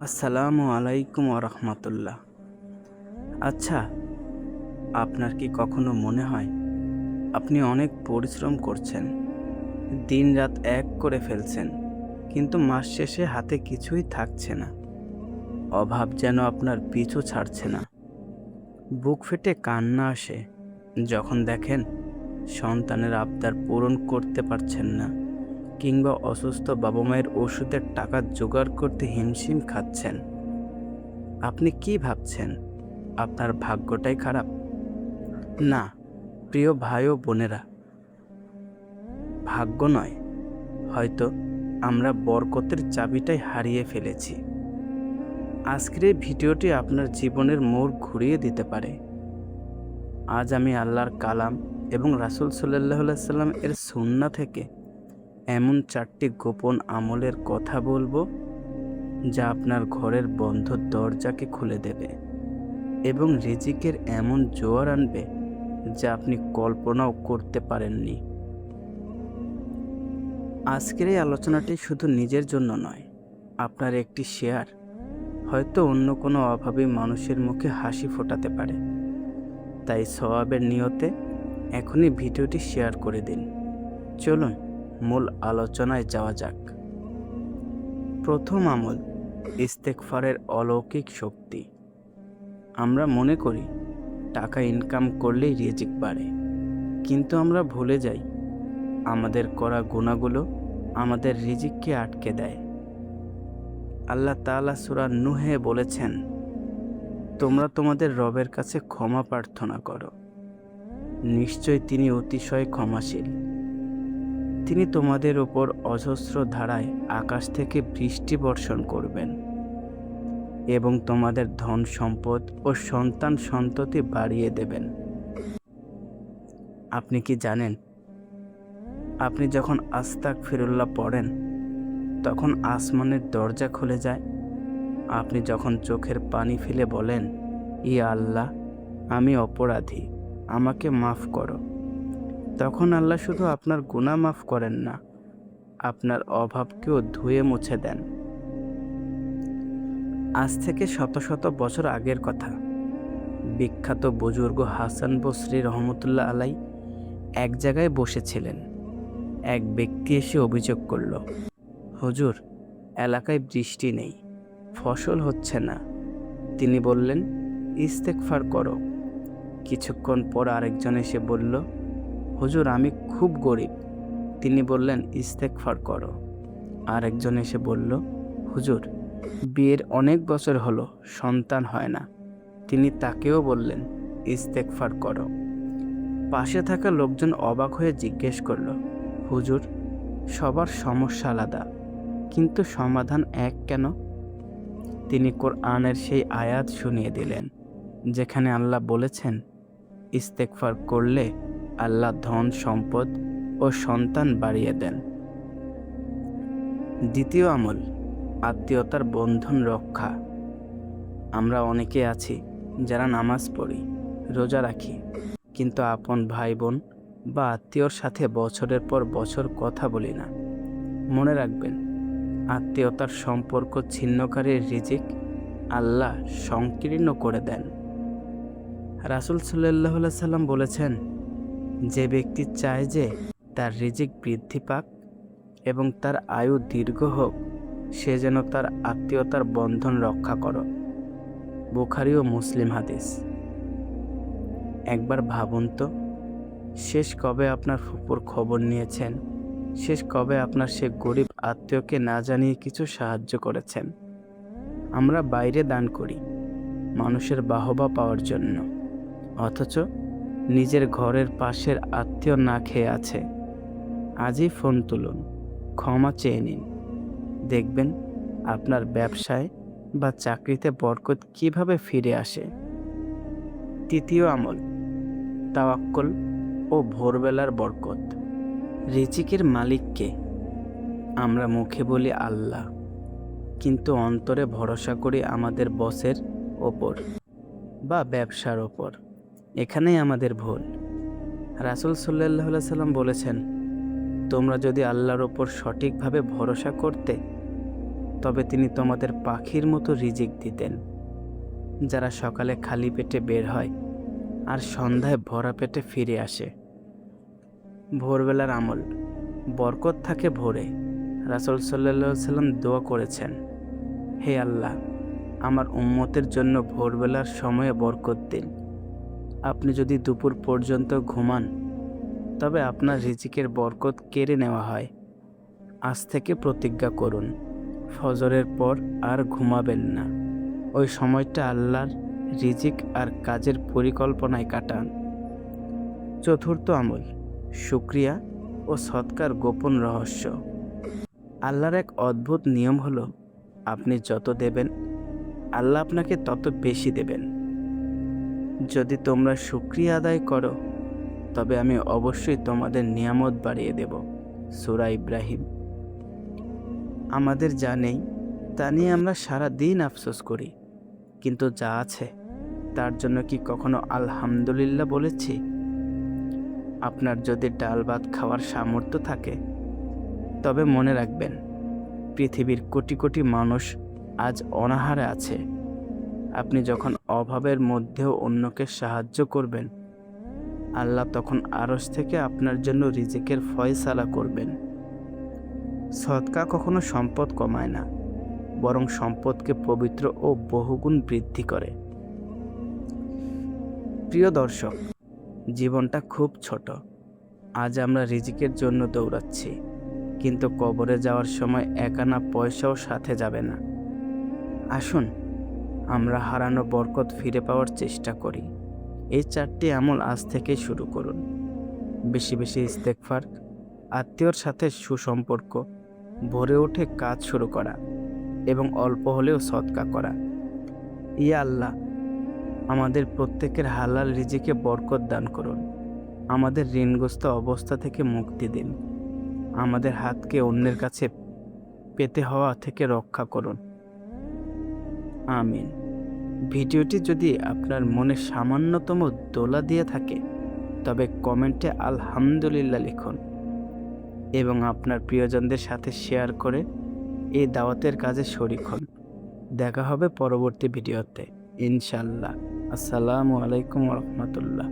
আসসালামু আলাইকুম রহমতুল্লাহ। আচ্ছা, আপনার কি কখনো মনে হয় আপনি অনেক পরিশ্রম করছেন, দিন রাত এক করে ফেলছেন, কিন্তু মাস শেষে হাতে কিছুই থাকছে না? অভাব যেন আপনার পিছু ছাড়ছে না। বুক ফেটে কান্না আসে যখন দেখেন সন্তানের আবদার পূরণ করতে পারছেন না, কিংবা অসুস্থ বাবা মায়ের ওষুধের টাকা জোগাড় করতে হিমশিম খাচ্ছেন। আপনি কি ভাবছেন আপনার ভাগ্যটাই খারাপ? না, প্রিয় ভাই ও বোনেরা, ভাগ্য নয়, হয়তো আমরা বরকতের চাবিটাই হারিয়ে ফেলেছি। আজকের এই ভিডিওটি আপনার জীবনের মোড় ঘুরিয়ে দিতে পারে। আজ আমি আল্লাহর কালাম এবং রাসূল সাল্লাল্লাহু আলাইহি সাল্লাম এর সুন্নাহ থেকে এমন 4টি গোপন আমলের কথা বলবো, যা আপনার ঘরের বন্ধ দরজাকে খুলে দেবে এবং রিজিকের এমন জোয়ার আনবে যা আপনি কল্পনাও করতে পারেননি। আজকের এই আলোচনাটি শুধু নিজের জন্য নয়, আপনার একটি শেয়ার হয়তো অন্য কোনো অভাবী মানুষের মুখে হাসি ফোটাতে পারে। তাই সওয়াবের নিয়তে এখনই ভিডিওটি শেয়ার করে দিন। চলুন মূল আলোচনায় যাওয়া যাক। প্রথম আমল, ইস্তেগফারের অলৌকিক শক্তি। আমরা মনে করি টাকা ইনকাম করলেই রিজিক বাড়ে, কিন্তু আমরা ভুলে যাই আমাদের করা গুনাহগুলো আমাদের রিজিককে আটকে দেয়। আল্লাহ তাআলা সূরা নূহে বলেছেন, তোমরা তোমাদের রবের কাছে ক্ষমা প্রার্থনা করো, নিশ্চয় তিনি অতিশয় ক্ষমাশীল। তিনি তোমাদের উপর অজস্র ধারায় আকাশ থেকে বৃষ্টি বর্ষণ করবেন এবং তোমাদের ধন সম্পদ ও সন্তান সন্ততি বাড়িয়ে দেবেন। আপনি কি জানেন, আপনি যখন আস্তাগফিরুল্লাহ পড়েন তখন আসমানের দরজা খুলে যায়? আপনি যখন চোখের পানি ফেলে বলেন, ইয়া আল্লাহ, আমি অপরাধী, আমাকে মাফ করো, তখন আল্লাহ শুধু আপনার গুনাহ মাফ করেন না, আপনার অভাবকেও ধুয়ে মুছে দেন। আজ থেকে শত শত বছর আগের কথা। বিখ্যাত বুজুর্গ হাসান বসরি রহমতুল্লাহ আলাই এক জায়গায় বসেছিলেন। এক ব্যক্তি এসে অভিযোগ করল, হুজুর, এলাকায় বৃষ্টি নেই, ফসল হচ্ছে না। তিনি বললেন, ইস্তেগফার করো। কিছুক্ষণ পর আরেকজন এসে বলল, হুজুর, আমি খুব গরিব। তিনি বললেন, ইস্তেগফার করো। আরেকজন এসে বলল, হুজুর, বিয়ের অনেক বছর হলো, সন্তান হয় না। তিনি তাকেও বললেন, ইস্তেগফার করো। পাশে থাকা লোকজন অবাক হয়ে জিজ্ঞেস করল, হুজুর, সবার সমস্যা আলাদা, কিন্তু সমাধান এক কেন? তিনি কোরআনের সেই আয়াত শুনিয়ে দিলেন যেখানে আল্লাহ বলেছেন, ইস্তেগফার করলে আল্লাহ ধন সম্পদ ও সন্তান বাড়িয়ে দেন। দ্বিতীয় আমল, আত্মীয়তার বন্ধন রক্ষা। আমরা অনেকে আছি যারা নামাজ পড়ি, রোজা রাখি, কিন্তু আপন ভাই বোন বা আত্মীয়র সাথে বছরের পর বছর কথা বলি না। মনে রাখবেন, আত্মীয়তার সম্পর্ক ছিন্নকারীর রিজিক আল্লাহ সংকীর্ণ করে দেন। রাসূল সাল্লাল্লাহু আলাইহি সাল্লাম বলেছেন, যে ব্যক্তি চায় যে তার রিজিক বৃদ্ধি পাক এবং তার আয়ু দীর্ঘ হোক, সে যেন তার আত্মীয়তার বন্ধন রক্ষা করো। বুখারী ও মুসলিম হাদিস। একবার ভাবুন তো, শেষ কবে আপনার ফুপুর খবর নিয়েছেন? শেষ কবে আপনার সে গরিব আত্মীয়কে না জানিয়ে কিছু সাহায্য করেছেন? আমরা বাইরে দান করি মানুষের বাহবা পাওয়ার জন্য, অথচ নিজের ঘরের পাশের আত্মীয় না খেয়ে আছে। আজই ফোন তুলুন, ক্ষমা চেয়ে নিন, দেখবেন আপনার ব্যবসায় বা চাকরিতে বরকত কিভাবে ফিরে আসে। তৃতীয় আমল, তাওয়াক্কুল ও ভোরবেলার বরকত। রিজিকের মালিককে আমরা মুখে বলি আল্লাহ, কিন্তু অন্তরে ভরসা করি আমাদের বসের ওপর বা ব্যবসার ওপর। এখানেই আমাদের ভুল। রাসূল সাল্লাল্লাহু আলাইহি সাল্লাম বলেছেন, তোমরা যদি আল্লাহর ওপর সঠিকভাবে ভরসা করতে, তবে তিনি তোমাদের পাখির মতো রিজিক দিতেন, যারা সকালে খালি পেটে বের হয় আর সন্ধ্যায় ভরা পেটে ফিরে আসে। ভোরবেলার আমল, বরকত থাকে ভোরে। রাসূল সাল্লাল্লাহু আলাইহি সাল্লাম দোয়া করেছেন, হে আল্লাহ, আমার উম্মতের জন্য ভোরবেলার সময়ে বরকত দিন। আপনি যদি দুপুর পর্যন্ত ঘুমান, তবে আপনার রিজিকের বরকত কেড়ে নেওয়া হয়। আজ থেকে প্রতিজ্ঞা করুন, ফজরের পর আর ঘুমাবেন না। ওই সময়টা আল্লাহর রিজিক আর কাজের পরিকল্পনায় কাটান। চতুর্থ আমল, শুকরিয়া ও সৎকার গোপন রহস্য। আল্লাহর এক অদ্ভুত নিয়ম হলো, আপনি যত দেবেন, আল্লাহ আপনাকে তত বেশি দেবেন। যদি তোমরা শুকরিয়া আদায় করো, তবে আমি অবশ্যই তোমাদের নিয়ামত বাড়িয়ে দেব। সূরা ইব্রাহিম। আমাদের যা নেই তা নিয়ে আমরা সারা দিন আফসোস করি, কিন্তু যা আছে তার জন্য কি কখনো আলহামদুলিল্লাহ বলেছি? আপনার যদি ডাল ভাত খাওয়ার সামর্থ্য থাকে, তবে মনে রাখবেন, পৃথিবীর কোটি কোটি মানুষ আজ অনাহারে আছে। আপনি যখন অভাবের মধ্যেও অন্যকে সাহায্য করবেন, আল্লাহ তখন আরশ থেকে আপনার জন্য রিজিকের ফয়সালা করবেন। সদকা কখনো সম্পদ কমায় না, বরং সম্পদকে পবিত্র ও বহুগুণ বৃদ্ধি করে। প্রিয় দর্শক, জীবনটা খুব ছোট। আজ আমরা রিজিকের জন্য দৌড়াচ্ছি, কিন্তু কবরে যাওয়ার সময় একানা পয়সাও সাথে যাবে না। আসুন, আমরা হারানো বরকত ফিরে পাওয়ার চেষ্টা করি। এই 4টি আমল আজ থেকেই শুরু করুন। বেশি বেশি ইস্তেগফার, আত্মীয়র সাথে সুসম্পর্ক, ভোরে উঠে কাজ শুরু করা এবং অল্প হলেও সদকা করা। ইয়া আল্লাহ, আমাদের প্রত্যেকের হালাল রিজিকে বরকত দান করুন। আমাদের ঋণগ্রস্ত অবস্থা থেকে মুক্তি দিন। আমাদের হাতকে অন্যের কাছে পেতে হওয়া থেকে রক্ষা করুন। আমিন। ভিডিওটি যদি আপনার মনে সামান্যতম দোলা দিয়ে থাকে, তবে কমেন্টে আলহামদুলিল্লাহ লিখুন এবং আপনার প্রিয়জনদের সাথে শেয়ার করে এই দাওয়াতের কাজে শরীক হন। দেখা হবে পরবর্তী ভিডিওতে ইনশাআল্লাহ। আসসালামু আলাইকুম ওয়া রাহমাতুল্লাহ।